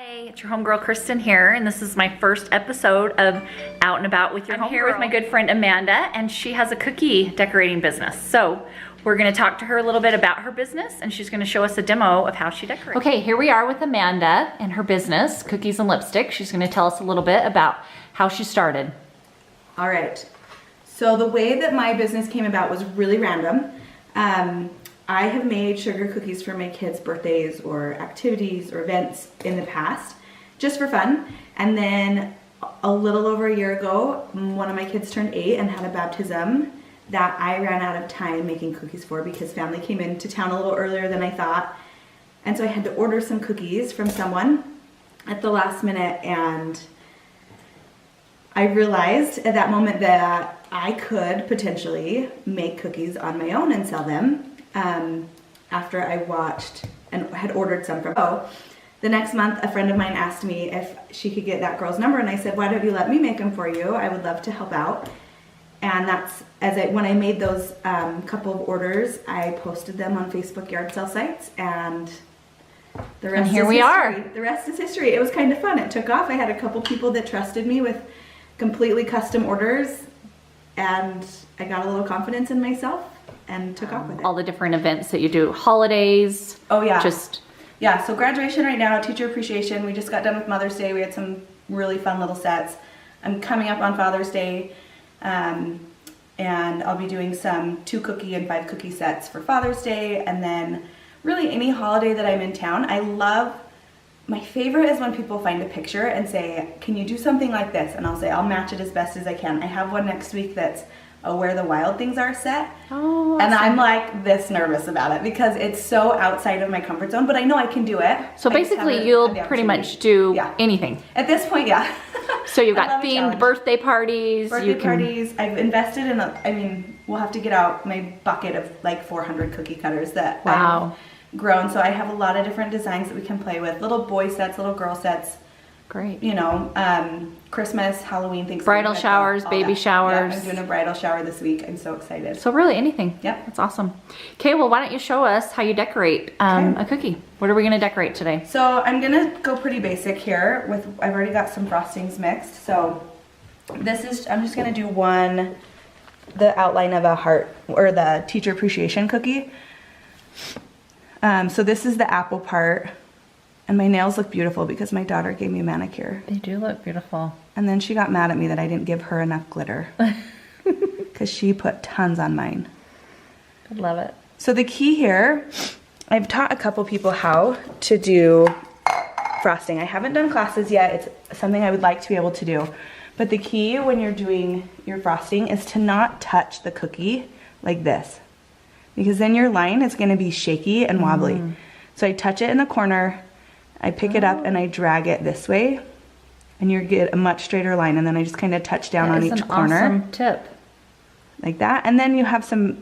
Hi, it's your homegirl Kristen here, and this is my first episode of Out and About with your homegirl. I'm here with my good friend Amanda, and she has a cookie decorating business. So we're gonna talk to her a little bit about her business, and she's gonna show us a demo of how she decorates. Okay, here we are with Amanda and her business, Cookies and Lipstick. She's gonna tell us a little bit about how she started. All right, so the way that my business came about was really random. I have made sugar cookies for my kids' birthdays or activities or events in the past, just for fun. And then a little over a year ago, one of my kids turned 8 and had a baptism that I ran out of time making cookies for because family came into town a little earlier than I thought. And so I had to order some cookies from someone at the last minute, and I realized at that moment that I could potentially make cookies on my own and sell them. After I watched and had ordered some from the next month, a friend of mine asked me if she could get that girl's number, and I said, why don't you let me make them for you? I would love to help out. And that's when I made those couple of orders, I posted them on Facebook yard sale sites, and the rest here we are. The rest is history. It was kind of fun. It took off. I had a couple people that trusted me with completely custom orders, and I got a little confidence in myself and took off with it. All the different events that you do, holidays. Oh yeah. Yeah, so graduation right now, teacher appreciation. We just got done with Mother's Day. We had some really fun little sets. I'm coming up on Father's Day, and I'll be doing some 2 cookie and 5 cookie sets for Father's Day, and then really any holiday that I'm in town. My favorite is when people find a picture and say, can you do something like this? And I'll say, I'll match it as best as I can. I have one next week that's a Where the Wild Things Are set. Oh, and I'm like this nervous about it because it's so outside of my comfort zone, but I know I can do it. So basically you'll pretty much do anything. At this point, yeah. So you've got themed birthday parties. Parties. I've invested in we'll have to get out my bucket of like 400 cookie cutters that I've grown. So I have a lot of different designs that we can play with. Little boy sets, little girl sets. Great. You know, Christmas, Halloween, things. Bridal showers, baby showers. Yeah, I'm doing a bridal shower this week. I'm so excited. So really anything. Yep. That's awesome. Okay, well, why don't you show us how you decorate a cookie? What are we gonna decorate today? So I'm gonna go pretty basic here I've already got some frostings mixed. So I'm just gonna do the outline of a heart, or the teacher appreciation cookie. So this is the apple part. And my nails look beautiful because my daughter gave me a manicure. They do look beautiful. And then she got mad at me that I didn't give her enough glitter because she put tons on mine. I love it. So the key here, I've taught a couple people how to do frosting. I haven't done classes yet. It's something I would like to be able to do. But the key when you're doing your frosting is to not touch the cookie like this, because then your line is going to be shaky and wobbly. So I touch it in the corner, I pick it up and I drag it this way, and you get a much straighter line, and then I just kind of touch down on each corner. Awesome tip. Like that, and then you have a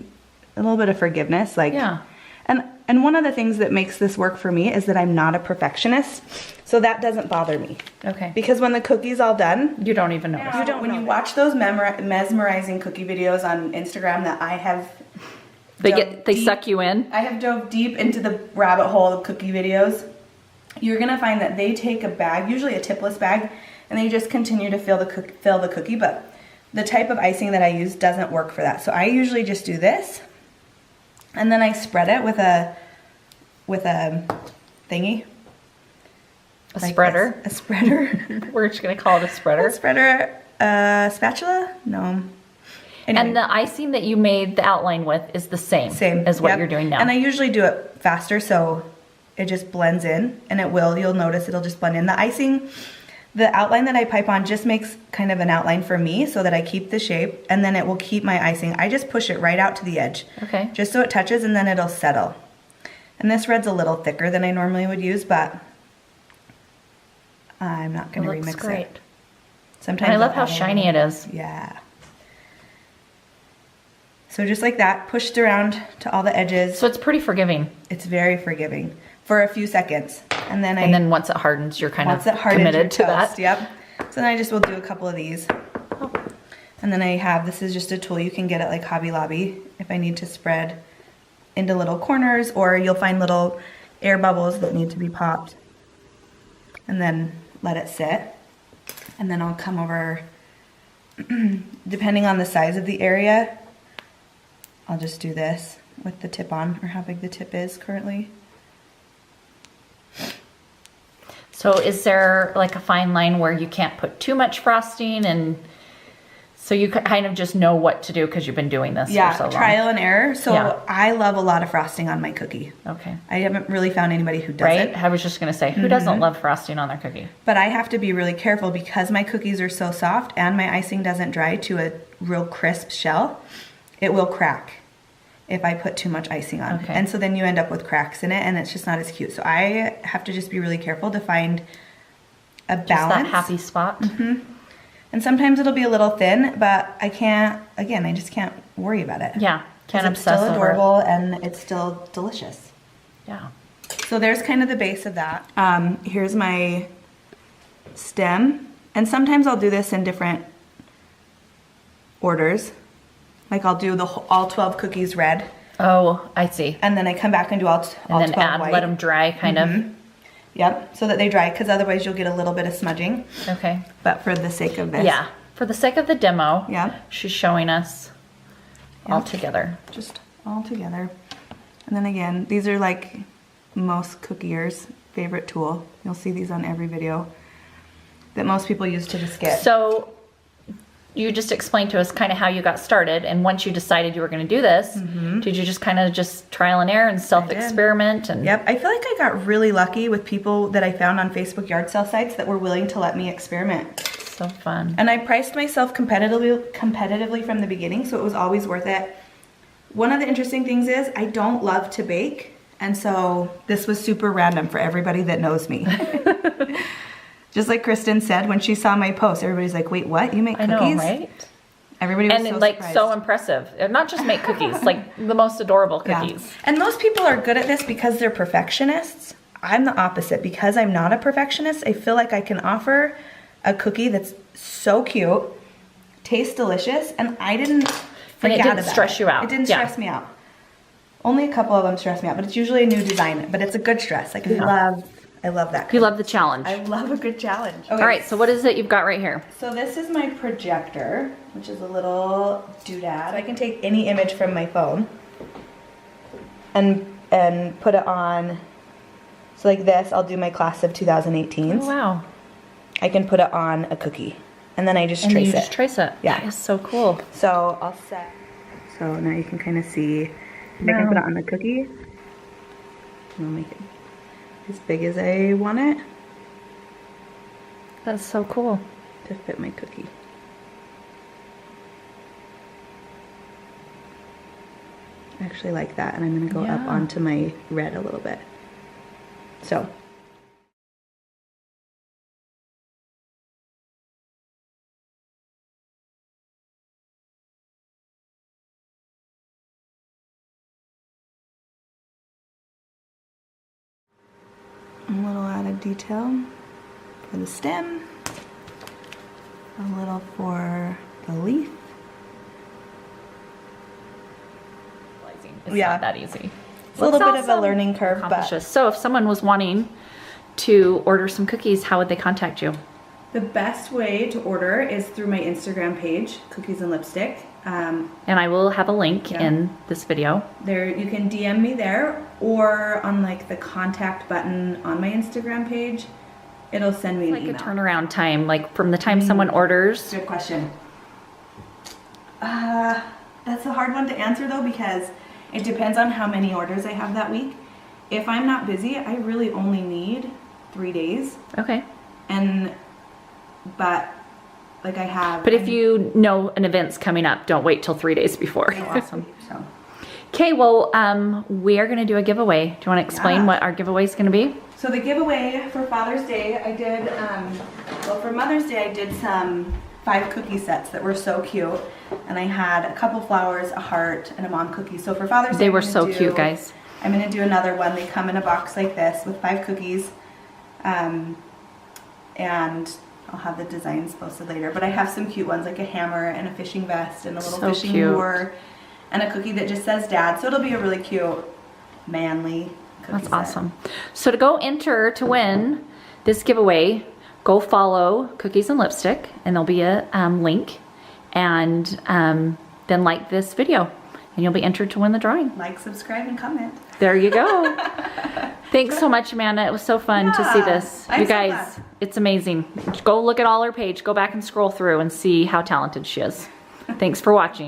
little bit of forgiveness. And one of the things that makes this work for me is that I'm not a perfectionist, so that doesn't bother me. Okay. Because when the cookie's all done, you don't even notice. When you watch those mesmerizing cookie videos on Instagram that I have, they suck you in. I have dove deep into the rabbit hole of cookie videos. You're gonna find that they take a bag, usually a tipless bag, and they just continue to fill the cookie, but the type of icing that I use doesn't work for that. So I usually just do this, and then I spread it with a thingy. A spreader? A spreader. We're just gonna call it a spreader. A spreader, spatula? No. Anyway. And the icing that you made the outline with is the same as what you're doing now. And I usually do it faster, so it just blends in, and you'll notice it'll just blend in. The icing, the outline that I pipe on just makes kind of an outline for me so that I keep the shape, and then it will keep my icing. I just push it right out to the edge. Okay. Just so it touches, and then it'll settle. And this red's a little thicker than I normally would use, but I'm not gonna remix it. Great. Sometimes I love how shiny it is. Yeah. So just like that, pushed around to all the edges. So it's pretty forgiving. It's very forgiving for a few seconds. And then once it hardens, you're kind of committed to that. Yep. So then I just will do a couple of these. Oh. And then this is just a tool you can get at like Hobby Lobby if I need to spread into little corners, or you'll find little air bubbles that need to be popped. and then let it sit. And then I'll come over, depending on the size of the area, I'll just do this with the tip on, or how big the tip is currently. So is there like a fine line where you can't put too much frosting, and so you kind of just know what to do because you've been doing this for so long? Trial and error. So Yeah. I love a lot of frosting on my cookie. Okay. I haven't really found anybody who doesn't. Right? I was just going to say, who doesn't love frosting on their cookie? But I have to be really careful because my cookies are so soft and my icing doesn't dry to a real crisp shell. It will crack if I put too much icing on. Okay. And so then you end up with cracks in it and it's just not as cute. So I have to just be really careful to find a balance. Just that happy spot. And sometimes it'll be a little thin, but I can't, again, I just can't worry about it. Yeah. Can't 'Cause it's obsess still over it. adorable and it's still delicious. Yeah. So there's kind of the base of that. Here's my stem. And sometimes I'll do this in different orders. Like I'll do all 12 cookies red. Oh, I see. And then I come back and do all 12 And then add, white. let them dry kind of. Yep, so that they dry, because otherwise you'll get a little bit of smudging. Okay. But for the sake of this. Yeah. For the sake of the demo, Yep. she's showing us all together. Just all together. And then again, these are like most cookiers' favorite tool. You'll see these on every video that most people use to just get. So you just explained to us kind of how you got started, and once you decided you were going to do this, did you just kind of just trial and error and self-experiment? And Yep, I feel like I got really lucky with people that I found on Facebook yard sale sites that were willing to let me experiment. so fun. And I priced myself competitively from the beginning, so it was always worth it. One of the interesting things is I don't love to bake, and so this was super random for everybody that knows me. Just like Kristen said, when she saw my post, everybody's like, wait, what? You make cookies? I know, right? Everybody was And so like surprised. so impressive. And not just make cookies, like the most adorable cookies. Yeah. And most people are good at this because they're perfectionists. I'm the opposite. Because I'm not a perfectionist, I feel like I can offer a cookie that's so cute, tastes delicious, and I didn't And it freak out didn't about stress you out. It didn't Yeah. stress me out. Only a couple of them stress me out, but it's usually a new design. But it's a good stress. Like I love that. You love the challenge. I love a good challenge. Okay. All right, so what is it you've got right here? So this is my projector, which is a little doodad. So I can take any image from my phone and put it on. So like this, I'll do my class of 2018s. Oh, wow. I can put it on a cookie, and then I just And trace you it. just trace it. Yeah. That is so cool. So I'll set. So now you can kind of see. If I can put it on the cookie, and I'll make it as big as I want it That's so cool. to fit my cookie. I actually like that, and I'm going to go up Yeah. onto my red a little bit. So. A little added detail for the stem, a little for the leaf. It's Yeah. not that easy. It's a little bit of a learning curve, Accomplish but this. So if someone was wanting to order some cookies, how would they contact you? the best way to order is through my Instagram page, Cookies and Lipstick. And I will have a link in this video. There, you can DM me there, or on like the contact button on my Instagram page, it'll send me an Like email. a turnaround time, like from the time someone orders. Good question. That's a hard one to answer though, because it depends on how many orders I have that week. If I'm not busy, I really only need 3 days. Okay. But like I have. But if you know an event's coming up, don't wait till 3 days before. Awesome. So. Okay, well, we are going to do a giveaway. Do you want to explain what our giveaway is going to be? So the giveaway for Father's Day, I did, well for Mother's Day I did some 5 cookie sets that were so cute. And I had a couple flowers, a heart, and a mom cookie. So for Father's Day, They were so cute, guys. I'm going to do another one. They come in a box like this with 5 cookies. And I'll have the designs posted later. But I have some cute ones like a hammer and a fishing vest and a little So fishing cute. lure. And a cookie that just says Dad. So it'll be a really cute, manly cookie That's set. awesome. So to go enter to win this giveaway, go follow Cookies and Lipstick, and there'll be a link, and then like this video, and you'll be entered to win the drawing. Like, subscribe, and comment. There you go. Thanks so much, Amanda. It was so fun to see this. You guys, it's amazing. Go look at all her page. Go back and scroll through and see how talented she is. Thanks for watching.